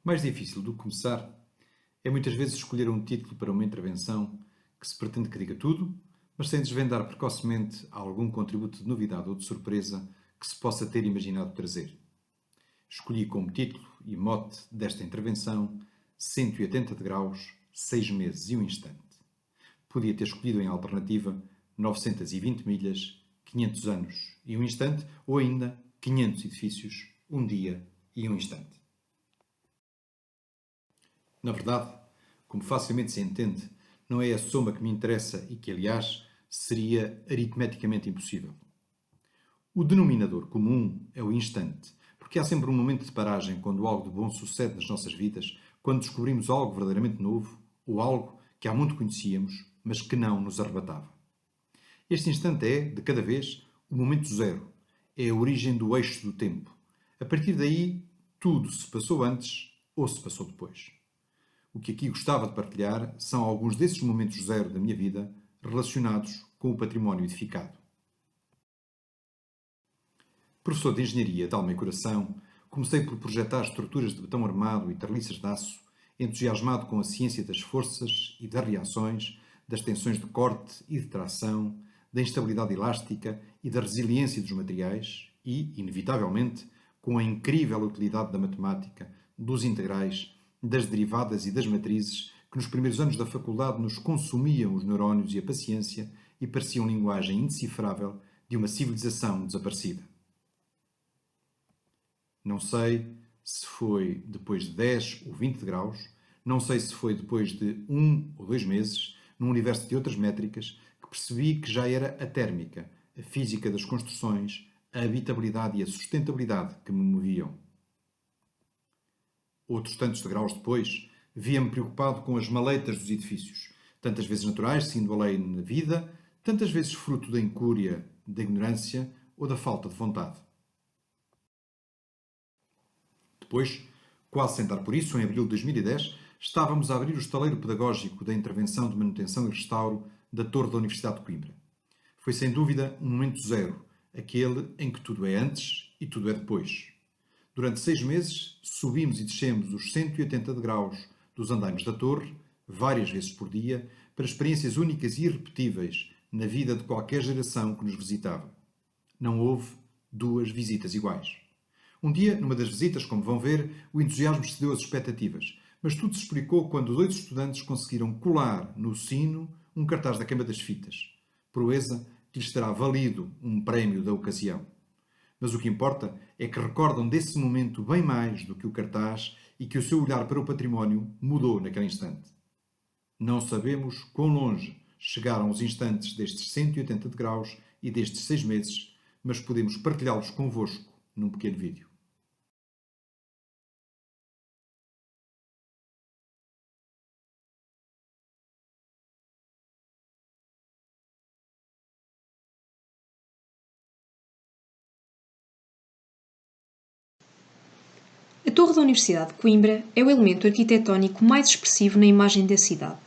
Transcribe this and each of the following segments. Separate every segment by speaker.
Speaker 1: Mais difícil do que começar é muitas vezes escolher um título para uma intervenção que se pretende que diga tudo, mas sem desvendar precocemente algum contributo de novidade ou de surpresa que se possa ter imaginado trazer. Escolhi como título e mote desta intervenção 180 graus, 6 meses e um instante. Podia ter escolhido em alternativa 920 milhas, 500 anos e um instante, ou ainda 500 edifícios, um dia e um instante. Na verdade, como facilmente se entende, não é a soma que me interessa e que, aliás, seria aritmeticamente impossível. O denominador comum é o instante, porque há sempre um momento de paragem quando algo de bom sucede nas nossas vidas, quando descobrimos algo verdadeiramente novo ou algo que há muito conhecíamos, mas que não nos arrebatava. Este instante é, de cada vez, o momento zero. É a origem do eixo do tempo. A partir daí, tudo se passou antes ou se passou depois. O que aqui gostava de partilhar são alguns desses momentos zero da minha vida relacionados com o património edificado. Professor de Engenharia de alma e coração, comecei por projetar estruturas de betão armado e treliças de aço, entusiasmado com a ciência das forças e das reações, das tensões de corte e de tração, da instabilidade elástica e da resiliência dos materiais e, inevitavelmente, com a incrível utilidade da matemática, dos integrais, das derivadas e das matrizes que nos primeiros anos da faculdade nos consumiam os neurónios e a paciência e pareciam linguagem indecifrável de uma civilização desaparecida. Não sei se foi depois de 10 ou 20 graus, não sei se foi depois de 1 ou 2 meses, num universo de outras métricas, que percebi que já era a térmica, a física das construções, a habitabilidade e a sustentabilidade que me moviam. Outros tantos de graus depois, via-me preocupado com as maleitas dos edifícios, tantas vezes naturais, seguindo a lei na vida, tantas vezes fruto da incúria, da ignorância ou da falta de vontade. Depois, quase sem dar por isso, em abril de 2010, estávamos a abrir o estaleiro pedagógico da intervenção de manutenção e restauro da Torre da Universidade de Coimbra. Foi sem dúvida um momento zero, aquele em que tudo é antes e tudo é depois. Durante 6 meses, subimos e descemos os 180 degraus dos andaimes da torre, várias vezes por dia, para experiências únicas e irrepetíveis na vida de qualquer geração que nos visitava. Não houve 2 visitas iguais. Um dia, numa das visitas, como vão ver, o entusiasmo excedeu as expectativas, mas tudo se explicou quando 2 estudantes conseguiram colar no sino um cartaz da Queima das Fitas. Proeza que lhes terá valido um prémio da ocasião. Mas o que importa é que recordam desse momento bem mais do que o cartaz e que o seu olhar para o património mudou naquele instante. Não sabemos quão longe chegaram os instantes destes 180 graus e destes 6 meses, mas podemos partilhá-los convosco num pequeno vídeo.
Speaker 2: A Torre da Universidade de Coimbra é o elemento arquitetónico mais expressivo na imagem da cidade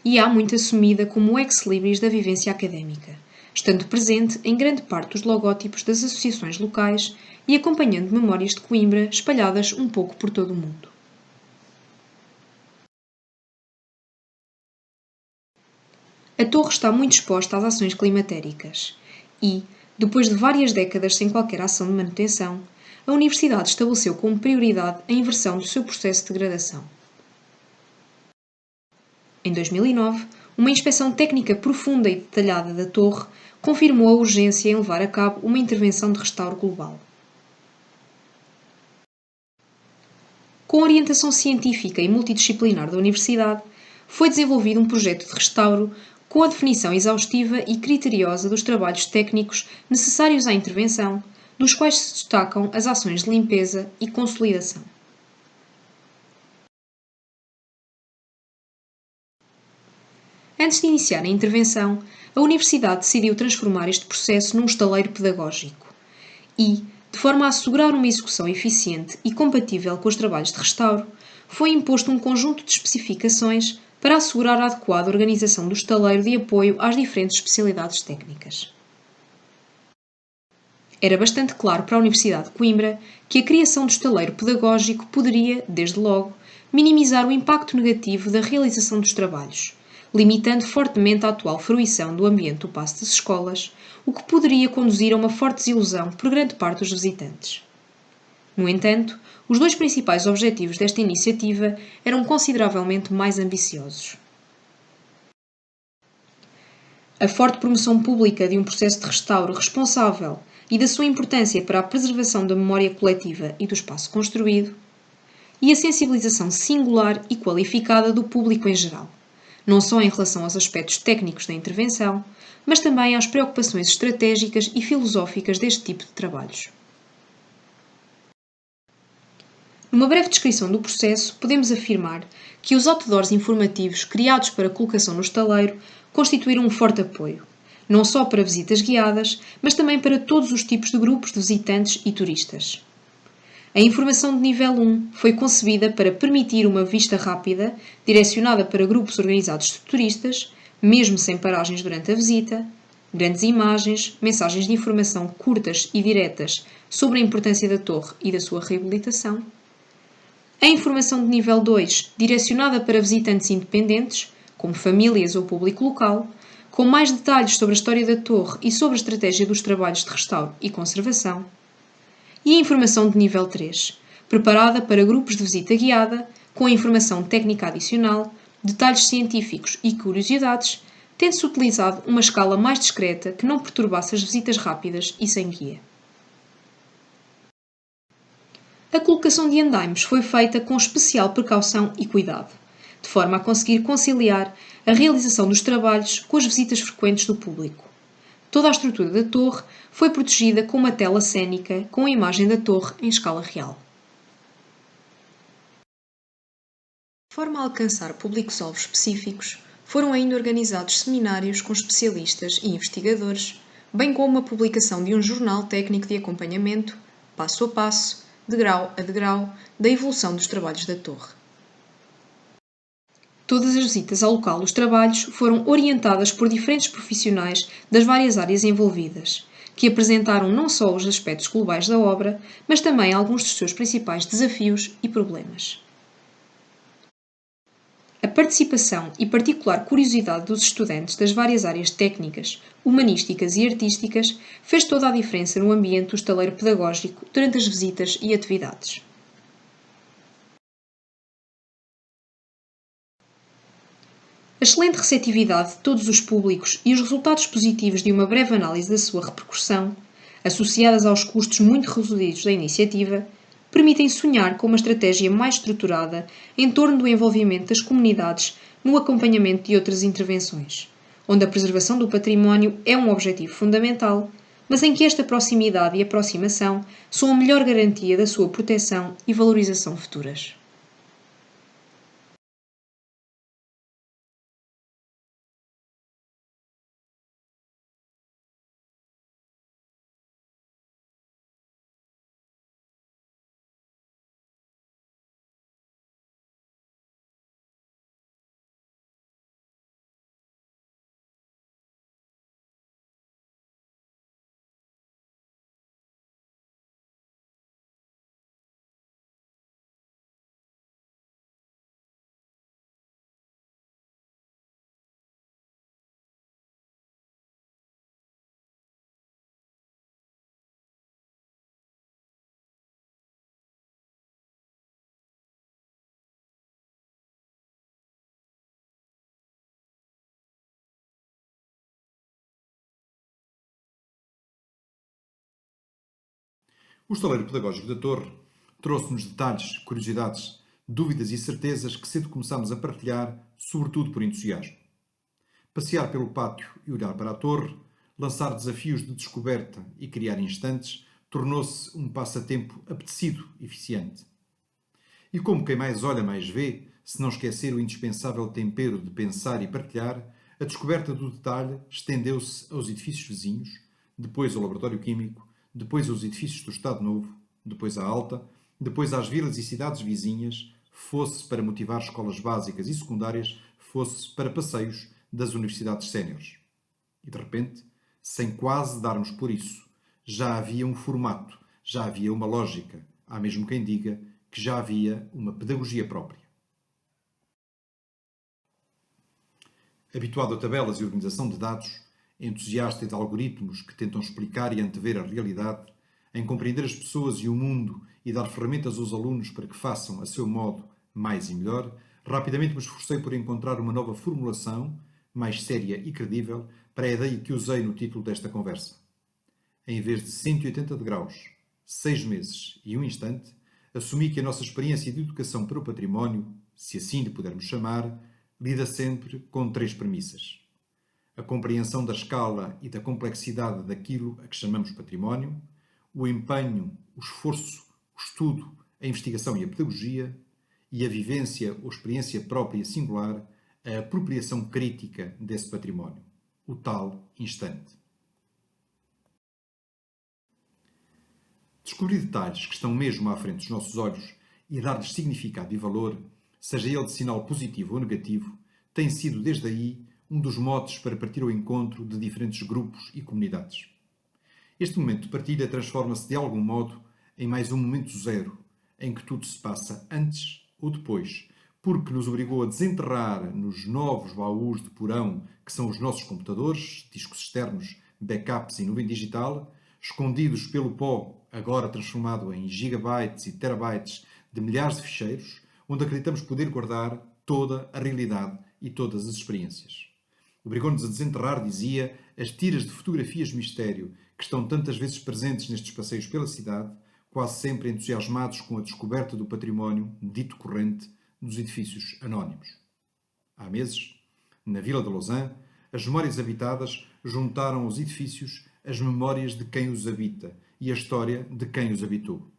Speaker 2: e há muito assumida como o ex-libris da vivência académica, estando presente em grande parte dos logótipos das associações locais e acompanhando memórias de Coimbra espalhadas um pouco por todo o mundo. A torre está muito exposta às ações climatéricas e, depois de várias décadas sem qualquer ação de manutenção, a Universidade estabeleceu como prioridade a inversão do seu processo de degradação. Em 2009, uma inspeção técnica profunda e detalhada da torre confirmou a urgência em levar a cabo uma intervenção de restauro global. Com a orientação científica e multidisciplinar da Universidade, foi desenvolvido um projeto de restauro com a definição exaustiva e criteriosa dos trabalhos técnicos necessários à intervenção, dos quais se destacam as ações de limpeza e consolidação. Antes de iniciar a intervenção, a Universidade decidiu transformar este processo num estaleiro pedagógico e, de forma a assegurar uma execução eficiente e compatível com os trabalhos de restauro, foi imposto um conjunto de especificações para assegurar a adequada organização do estaleiro de apoio às diferentes especialidades técnicas. Era bastante claro para a Universidade de Coimbra que a criação do estaleiro pedagógico poderia, desde logo, minimizar o impacto negativo da realização dos trabalhos, limitando fortemente a atual fruição do ambiente do passo das escolas, o que poderia conduzir a uma forte desilusão por grande parte dos visitantes. No entanto, os dois principais objetivos desta iniciativa eram consideravelmente mais ambiciosos. A forte promoção pública de um processo de restauro responsável e da sua importância para a preservação da memória coletiva e do espaço construído, e a sensibilização singular e qualificada do público em geral, não só em relação aos aspectos técnicos da intervenção, mas também às preocupações estratégicas e filosóficas deste tipo de trabalhos. Numa breve descrição do processo, podemos afirmar que os outdoors informativos criados para colocação no estaleiro constituíram um forte apoio, não só para visitas guiadas, mas também para todos os tipos de grupos de visitantes e turistas. A informação de nível 1 foi concebida para permitir uma vista rápida, direcionada para grupos organizados de turistas, mesmo sem paragens durante a visita, grandes imagens, mensagens de informação curtas e diretas sobre a importância da torre e da sua reabilitação. A informação de nível 2, direcionada para visitantes independentes, como famílias ou público local, com mais detalhes sobre a história da torre e sobre a estratégia dos trabalhos de restauro e conservação. E a informação de nível 3, preparada para grupos de visita guiada, com a informação técnica adicional, detalhes científicos e curiosidades, tendo-se utilizado uma escala mais discreta que não perturbasse as visitas rápidas e sem guia. A colocação de andaimes foi feita com especial precaução e cuidado, de forma a conseguir conciliar a realização dos trabalhos com as visitas frequentes do público. Toda a estrutura da torre foi protegida com uma tela cênica com a imagem da torre em escala real. De forma a alcançar públicos-alvo específicos, foram ainda organizados seminários com especialistas e investigadores, bem como a publicação de um jornal técnico de acompanhamento, passo a passo, degrau a degrau, da evolução dos trabalhos da torre. Todas as visitas ao local dos trabalhos foram orientadas por diferentes profissionais das várias áreas envolvidas, que apresentaram não só os aspectos globais da obra, mas também alguns dos seus principais desafios e problemas. A participação e particular curiosidade dos estudantes das várias áreas técnicas, humanísticas e artísticas fez toda a diferença no ambiente do estaleiro pedagógico durante as visitas e atividades. A excelente receptividade de todos os públicos e os resultados positivos de uma breve análise da sua repercussão, associadas aos custos muito reduzidos da iniciativa, permitem sonhar com uma estratégia mais estruturada em torno do envolvimento das comunidades no acompanhamento de outras intervenções, onde a preservação do património é um objetivo fundamental, mas em que esta proximidade e aproximação são a melhor garantia da sua proteção e valorização futuras.
Speaker 1: O estaleiro pedagógico da Torre trouxe-nos detalhes, curiosidades, dúvidas e certezas que cedo começámos a partilhar, sobretudo por entusiasmo. Passear pelo pátio e olhar para a torre, lançar desafios de descoberta e criar instantes, tornou-se um passatempo apetecido, eficiente. E como quem mais olha mais vê, se não esquecer o indispensável tempero de pensar e partilhar, a descoberta do detalhe estendeu-se aos edifícios vizinhos, depois ao laboratório químico, depois aos edifícios do Estado Novo, depois à Alta, depois às vilas e cidades vizinhas, fosse para motivar escolas básicas e secundárias, fosse para passeios das universidades séniores. E de repente, sem quase darmos por isso, Já havia um formato, já havia uma lógica. Há mesmo quem diga que já havia uma pedagogia própria. Habituado a tabelas e organização de dados, entusiasta de algoritmos que tentam explicar e antever a realidade, em compreender as pessoas e o mundo e dar ferramentas aos alunos para que façam, a seu modo, mais e melhor, rapidamente me esforcei por encontrar uma nova formulação, mais séria e credível, para a ideia que usei no título desta conversa. Em vez de 180 graus, 6 meses e um instante, assumi que a nossa experiência de educação para o património, se assim lhe pudermos chamar, lida sempre com 3 premissas: a compreensão da escala e da complexidade daquilo a que chamamos património, o empenho, o esforço, o estudo, a investigação e a pedagogia, e a vivência ou experiência própria e singular, a apropriação crítica desse património, o tal instante. Descobrir detalhes que estão mesmo à frente dos nossos olhos e dar-lhes significado e valor, seja ele de sinal positivo ou negativo, tem sido desde aí um dos motes para partir ao encontro de diferentes grupos e comunidades. Este momento de partilha transforma-se de algum modo em mais um momento zero, em que tudo se passa antes ou depois, porque nos obrigou a desenterrar nos novos baús de porão que são os nossos computadores, discos externos, backups e nuvem digital, escondidos pelo pó, agora transformado em gigabytes e terabytes de milhares de ficheiros, onde acreditamos poder guardar toda a realidade e todas as experiências. Obrigou-nos a desenterrar, dizia, as tiras de fotografias de mistério que estão tantas vezes presentes nestes passeios pela cidade, quase sempre entusiasmados com a descoberta do património dito corrente dos edifícios anónimos. Há meses, na Vila de Lausanne, as memórias habitadas juntaram aos edifícios as memórias de quem os habita e a história de quem os habitou.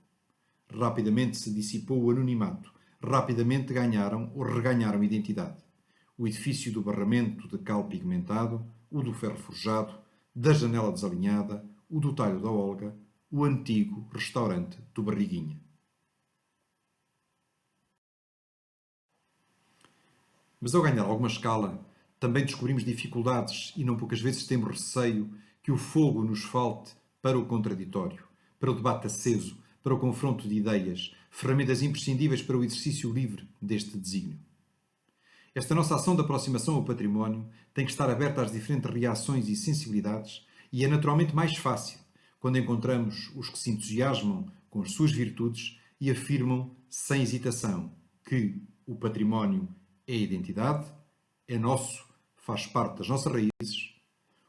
Speaker 1: Rapidamente se dissipou o anonimato, rapidamente ganharam ou reganharam identidade. O edifício do barramento de cal pigmentado, o do ferro forjado, da janela desalinhada, o do talho da Olga, o antigo restaurante do Barriguinha. Mas ao ganhar alguma escala, também descobrimos dificuldades e não poucas vezes temos receio que o fogo nos falte para o contraditório, para o debate aceso, para o confronto de ideias, ferramentas imprescindíveis para o exercício livre deste desígnio. Esta nossa ação de aproximação ao património tem que estar aberta às diferentes reações e sensibilidades e é naturalmente mais fácil quando encontramos os que se entusiasmam com as suas virtudes e afirmam sem hesitação que o património é identidade, é nosso, faz parte das nossas raízes.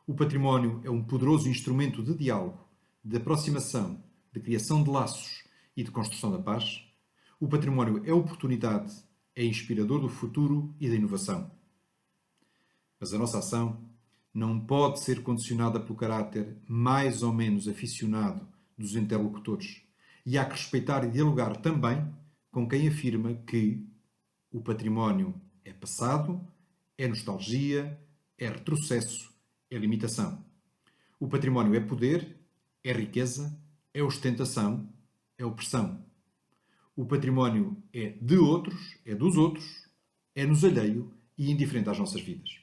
Speaker 1: O património é um poderoso instrumento de diálogo, de aproximação, de criação de laços e de construção da paz. O património é oportunidade, é inspirador do futuro e da inovação. Mas a nossa ação não pode ser condicionada pelo caráter mais ou menos aficionado dos interlocutores. E há que respeitar e dialogar também com quem afirma que o património é passado, é nostalgia, é retrocesso, é limitação. O património é poder, é riqueza, é ostentação, é opressão. O património é de outros, é dos outros, é nos alheio e indiferente às nossas vidas.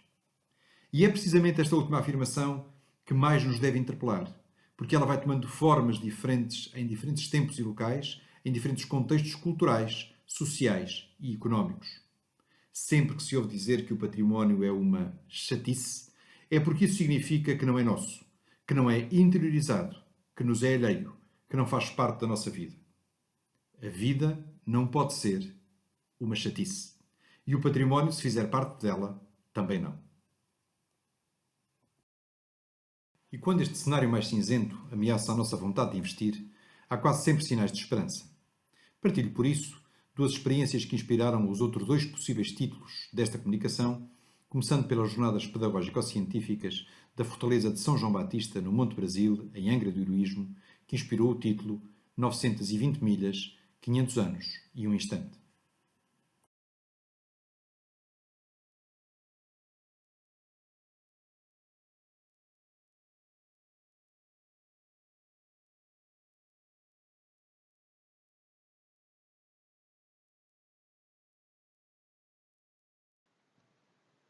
Speaker 1: E é precisamente esta última afirmação que mais nos deve interpelar, porque ela vai tomando formas diferentes em diferentes tempos e locais, em diferentes contextos culturais, sociais e económicos. Sempre que se ouve dizer que o património é uma chatice, é porque isso significa que não é nosso, que não é interiorizado, que nos é alheio, que não faz parte da nossa vida. A vida não pode ser uma chatice. E o património, se fizer parte dela, também não. E quando este cenário mais cinzento ameaça a nossa vontade de investir, há quase sempre sinais de esperança. Partilho, por isso, duas experiências que inspiraram os outros dois possíveis títulos desta comunicação, começando pelas jornadas pedagógico-científicas da Fortaleza de São João Batista, no Monte Brasil, em Angra do Heroísmo, que inspirou o título 920 milhas, 500 anos e um instante.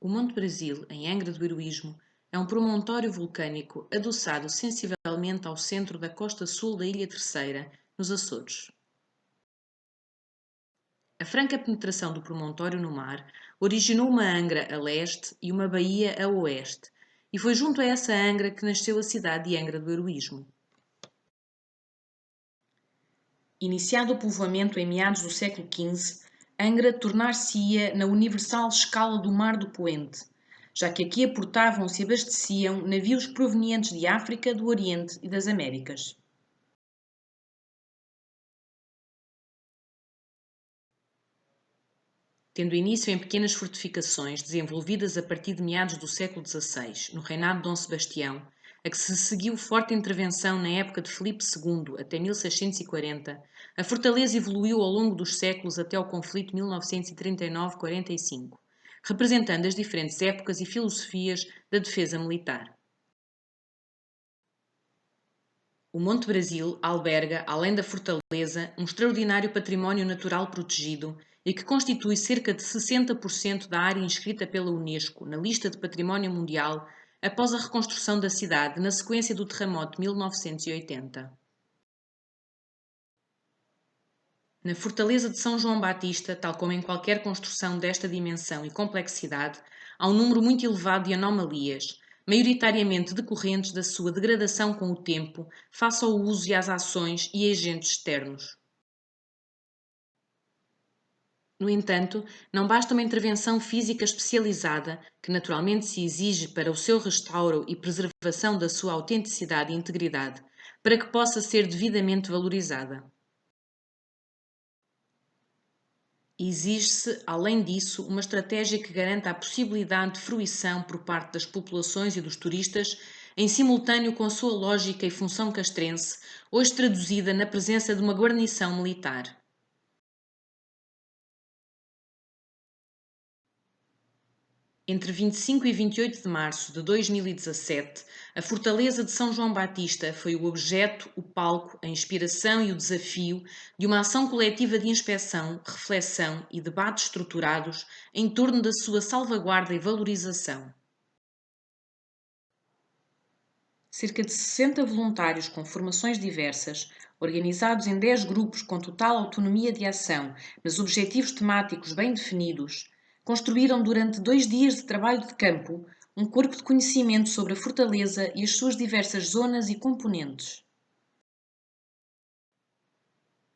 Speaker 2: O Monte Brasil, em Angra do Heroísmo,
Speaker 3: É um promontório vulcânico adoçado sensivelmente ao centro da costa sul da Ilha Terceira, nos Açores. A franca penetração do promontório no mar originou uma angra a leste e uma baía a oeste, e foi junto a essa angra que nasceu a cidade de Angra do Heroísmo. Iniciado o povoamento em meados do século XV, Angra tornar-se-ia na universal escala do Mar do Poente, já que aqui aportavam-se e abasteciam navios provenientes de África, do Oriente e das Américas. Tendo início em pequenas fortificações desenvolvidas a partir de meados do século XVI, no reinado de Dom Sebastião, a que se seguiu forte intervenção na época de Filipe II até 1640, a fortaleza evoluiu ao longo dos séculos até ao conflito 1939-45, representando as diferentes épocas e filosofias da defesa militar. O Monte Brasil alberga, além da fortaleza, um extraordinário património natural protegido e que constitui cerca de 60% da área inscrita pela Unesco na lista de Património Mundial após a reconstrução da cidade na sequência do terremoto de 1980. Na Fortaleza de São João Batista, tal como em qualquer construção desta dimensão e complexidade, há um número muito elevado de anomalias, maioritariamente decorrentes da sua degradação com o tempo, face ao uso e às ações e agentes externos. No entanto, não basta uma intervenção física especializada, que naturalmente se exige para o seu restauro e preservação da sua autenticidade e integridade, para que possa ser devidamente valorizada. Exige-se, além disso, uma estratégia que garanta a possibilidade de fruição por parte das populações e dos turistas, em simultâneo com a sua lógica e função castrense, hoje traduzida na presença de uma guarnição militar. Entre 25 e 28 de março de 2017, a Fortaleza de São João Batista foi o objeto, o palco, a inspiração e o desafio de uma ação coletiva de inspeção, reflexão e debates estruturados em torno da sua salvaguarda e valorização. Cerca de 60 voluntários com formações diversas, organizados em 10 grupos com total autonomia de ação, mas objetivos temáticos bem definidos, construíram durante 2 dias de trabalho de campo um corpo de conhecimento sobre a fortaleza e as suas diversas zonas e componentes.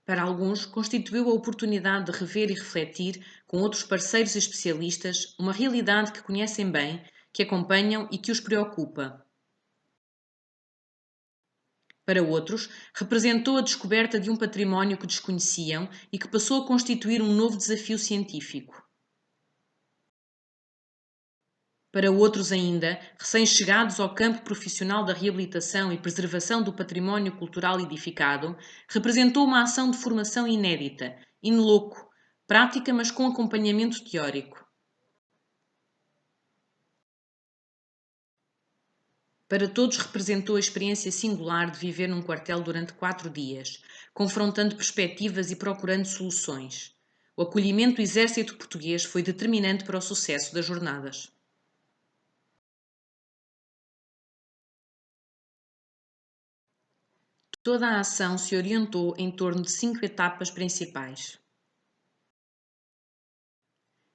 Speaker 3: Para alguns, constituiu a oportunidade de rever e refletir, com outros parceiros e especialistas, uma realidade que conhecem bem, que acompanham e que os preocupa. Para outros, representou a descoberta de um património que desconheciam e que passou a constituir um novo desafio científico. Para outros ainda, recém-chegados ao campo profissional da reabilitação e preservação do património cultural edificado, representou uma ação de formação inédita, in loco, prática mas com acompanhamento teórico. Para todos representou a experiência singular de viver num quartel durante 4 dias, confrontando perspectivas e procurando soluções. O acolhimento do exército português foi determinante para o sucesso das jornadas. Toda a ação se orientou em torno de 5 etapas principais: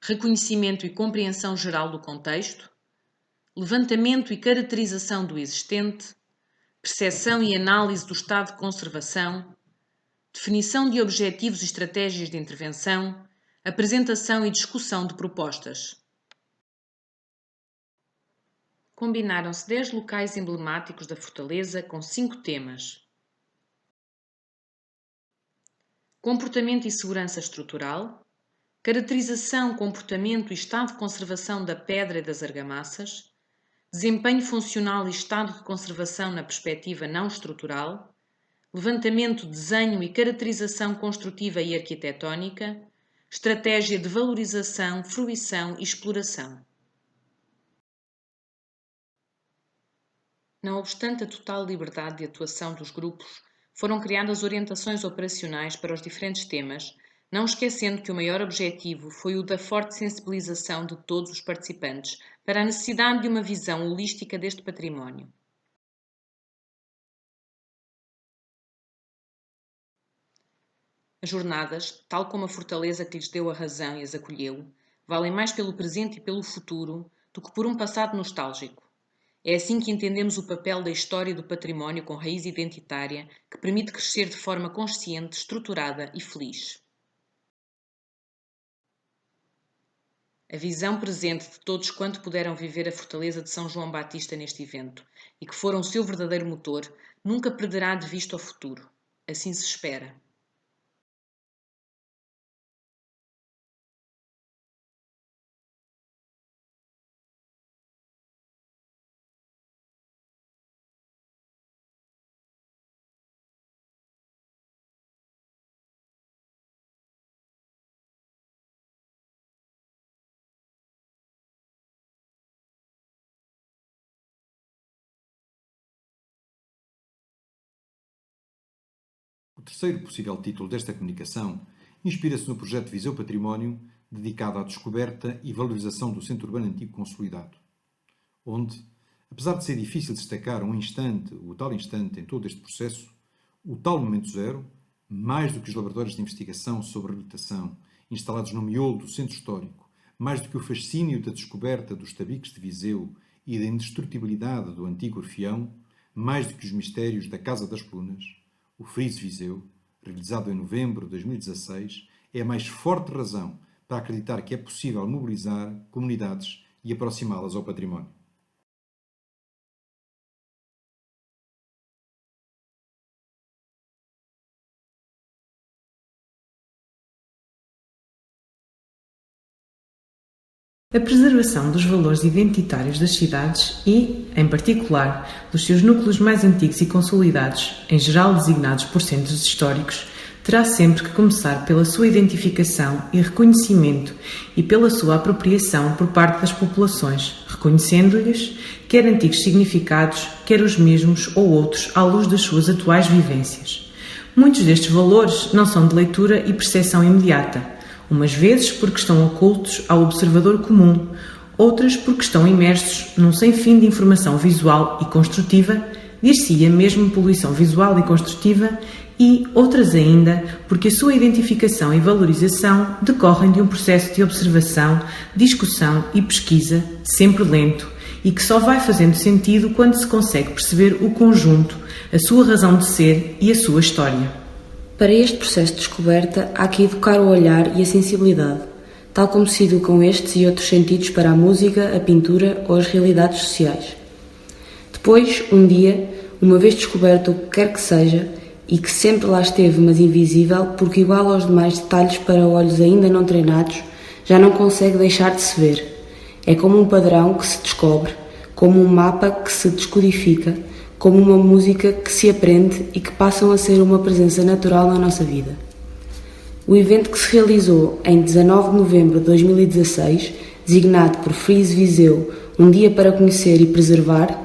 Speaker 3: reconhecimento e compreensão geral do contexto, levantamento e caracterização do existente, percepção e análise do estado de conservação, definição de objetivos e estratégias de intervenção, apresentação e discussão de propostas. Combinaram-se 10 locais emblemáticos da fortaleza com 5 temas: comportamento e segurança estrutural, caracterização, comportamento e estado de conservação da pedra e das argamassas, desempenho funcional e estado de conservação na perspectiva não estrutural, levantamento, desenho e caracterização construtiva e arquitetónica, estratégia de valorização, fruição e exploração. Não obstante a total liberdade de atuação dos grupos, foram criadas orientações operacionais para os diferentes temas, não esquecendo que o maior objetivo foi o da forte sensibilização de todos os participantes para a necessidade de uma visão holística deste património. As jornadas, tal como a fortaleza que lhes deu a razão e as acolheu, valem mais pelo presente e pelo futuro do que por um passado nostálgico. É assim que entendemos o papel da história do património com raiz identitária que permite crescer de forma consciente, estruturada e feliz. A visão presente de todos quanto puderam viver a fortaleza de São João Batista neste evento e que foram o seu verdadeiro motor, nunca perderá de vista o futuro. Assim se espera.
Speaker 1: O terceiro possível título desta comunicação inspira-se no projeto Viseu Património, dedicado à descoberta e valorização do centro urbano antigo consolidado, onde, apesar de ser difícil destacar um instante, o tal instante em todo este processo, o tal momento zero, mais do que os laboratórios de investigação sobre reabilitação instalados no miolo do centro histórico, mais do que o fascínio da descoberta dos tabiques de Viseu e da indestrutibilidade do antigo Orfeão, mais do que os mistérios da Casa das Colunas, o Friso Viseu, realizado em novembro de 2016, é a mais forte razão para acreditar que é possível mobilizar comunidades e aproximá-las ao património.
Speaker 4: A preservação dos valores identitários das cidades e, em particular, dos seus núcleos mais antigos e consolidados, em geral designados por centros históricos, terá sempre que começar pela sua identificação e reconhecimento e pela sua apropriação por parte das populações, reconhecendo-lhes quer antigos significados, quer os mesmos ou outros à luz das suas atuais vivências. Muitos destes valores não são de leitura e percepção imediata, umas vezes porque estão ocultos ao observador comum, outras porque estão imersos num sem fim de informação visual e construtiva, dir-se-ia mesmo poluição visual e construtiva, e outras ainda porque a sua identificação e valorização decorrem de um processo de observação, discussão e pesquisa, sempre lento, e que só vai fazendo sentido quando se consegue perceber o conjunto, a sua razão de ser e a sua história.
Speaker 5: Para este processo de descoberta, há que educar o olhar e a sensibilidade, tal como se educam estes e outros sentidos para a música, a pintura ou as realidades sociais. Depois, um dia, uma vez descoberto o que quer que seja, e que sempre lá esteve, mas invisível, porque igual aos demais detalhes para olhos ainda não treinados, já não consegue deixar de se ver. É como um padrão que se descobre, como um mapa que se descodifica, como uma música que se aprende e que passam a ser uma presença natural na nossa vida. O evento que se realizou em 19 de novembro de 2016, designado por Friso Viseu, um dia para conhecer e preservar,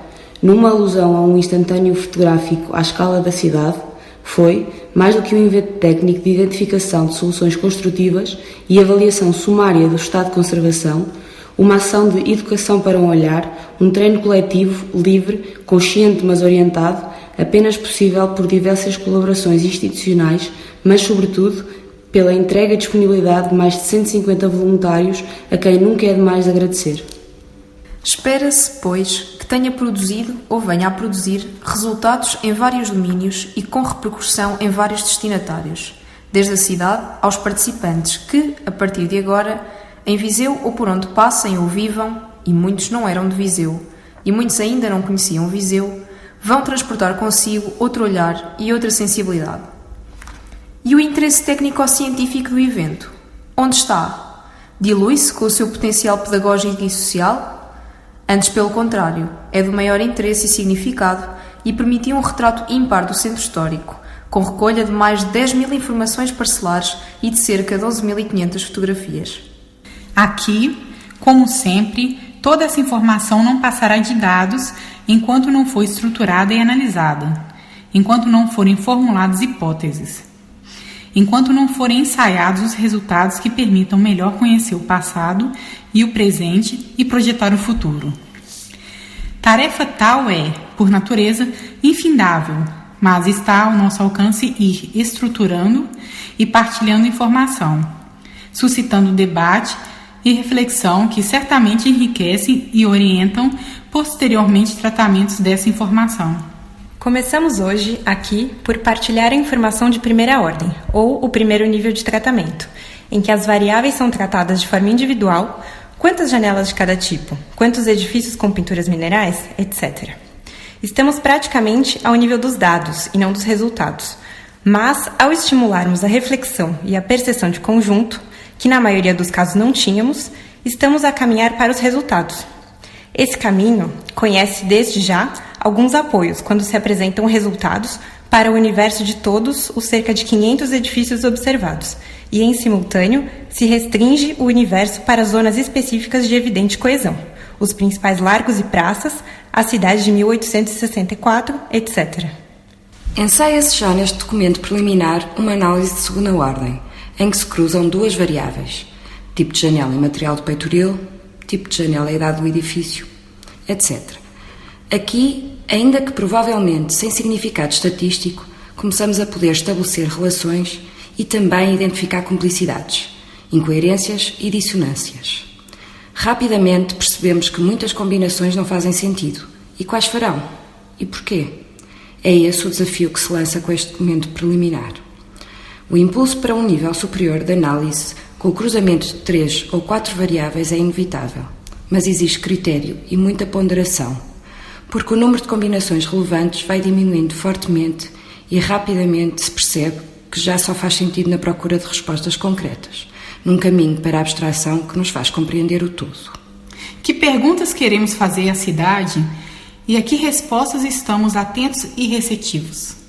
Speaker 5: numa alusão a um instantâneo fotográfico à escala da cidade, foi, mais do que um evento técnico de identificação de soluções construtivas e avaliação sumária do estado de conservação, uma ação de educação para um olhar, um treino coletivo, livre, consciente mas orientado, apenas possível por diversas colaborações institucionais, mas sobretudo pela entrega e disponibilidade de mais de 150 voluntários a quem nunca é demais agradecer.
Speaker 2: Espera-se, pois, que tenha produzido ou venha a produzir resultados em vários domínios e com repercussão em vários destinatários, desde a cidade aos participantes que, a partir de agora, em Viseu ou por onde passem ou vivam, e muitos não eram de Viseu, e muitos ainda não conheciam Viseu, vão transportar consigo outro olhar e outra sensibilidade. E o interesse técnico-científico do evento? Onde está? Dilui-se com o seu potencial pedagógico e social? Antes, pelo contrário, é do maior interesse e significado e permitiu um retrato ímpar do centro histórico, com recolha de mais de 10.000 informações parcelares e de cerca de 11.500 fotografias.
Speaker 6: Aqui, como sempre, toda essa informação não passará de dados enquanto não for estruturada e analisada, enquanto não forem formuladas hipóteses. enquanto não forem ensaiados os resultados que permitam melhor conhecer o passado e o presente e projetar o futuro. Tarefa tal é, por natureza, infindável, mas está ao nosso alcance ir estruturando e partilhando informação, suscitando debate e reflexão que certamente enriquecem e orientam posteriormente tratamentos dessa informação.
Speaker 7: Começamos hoje, aqui, por partilhar a informação de primeira ordem, ou o primeiro nível de tratamento, em que as variáveis são tratadas de forma individual, quantas janelas de cada tipo, quantos edifícios com pinturas minerais, etc. Estamos praticamente ao nível dos dados e não dos resultados, mas ao estimularmos a reflexão e a percepção de conjunto, que na maioria dos casos não tínhamos, estamos a caminhar para os resultados. Esse caminho conhece desde já alguns apoios quando se apresentam resultados para o universo de todos os cerca de 500 edifícios observados, e em simultâneo se restringe o universo para zonas específicas de evidente coesão, os principais largos e praças, a cidade de 1864, etc.
Speaker 5: Ensaia-se já neste documento preliminar uma análise de segunda ordem, em que se cruzam duas variáveis, tipo de janela e material do peitoril, tipo de janela e idade do edifício, etc. Aqui, ainda que provavelmente sem significado estatístico, começamos a poder estabelecer relações e também identificar cumplicidades, incoerências e dissonâncias. Rapidamente percebemos que muitas combinações não fazem sentido. E quais farão? E porquê? É esse o desafio que se lança com este documento preliminar. O impulso para um nível superior de análise com o cruzamento de 3 ou 4 variáveis é inevitável, mas exige critério e muita ponderação, porque o número de combinações relevantes vai diminuindo fortemente e rapidamente se percebe que já só faz sentido na procura de respostas concretas, num caminho para a abstração que nos faz compreender o todo.
Speaker 6: Que perguntas queremos fazer à cidade e a que respostas estamos atentos e receptivos?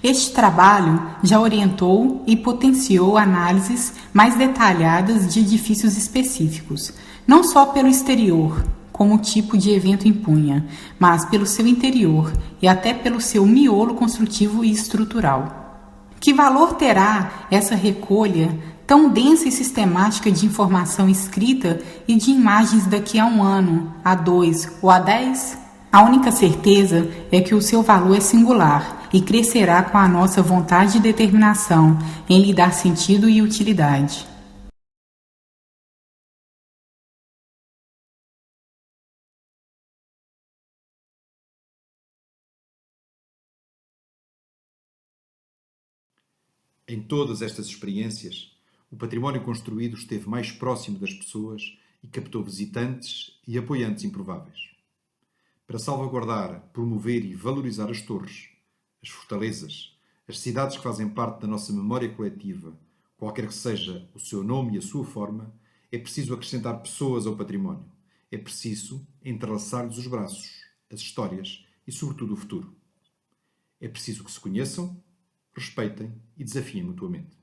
Speaker 6: Este trabalho já orientou e potenciou análises mais detalhadas de edifícios específicos, não só pelo exterior, como o tipo de evento impunha, mas pelo seu interior e até pelo seu miolo construtivo e estrutural. Que valor terá essa recolha tão densa e sistemática de informação escrita e de imagens daqui a 1 ano, a 2 ou a 10? A única certeza é que o seu valor é singular e crescerá com a nossa vontade e determinação em lhe dar sentido e utilidade.
Speaker 1: Em todas estas experiências, o património construído esteve mais próximo das pessoas e captou visitantes e apoiantes improváveis. Para salvaguardar, promover e valorizar as torres, as fortalezas, as cidades que fazem parte da nossa memória coletiva, qualquer que seja o seu nome e a sua forma, é preciso acrescentar pessoas ao património. É preciso entrelaçar-lhes os braços, as histórias e, sobretudo, o futuro. É preciso que se conheçam, respeitem e desafiem mutuamente.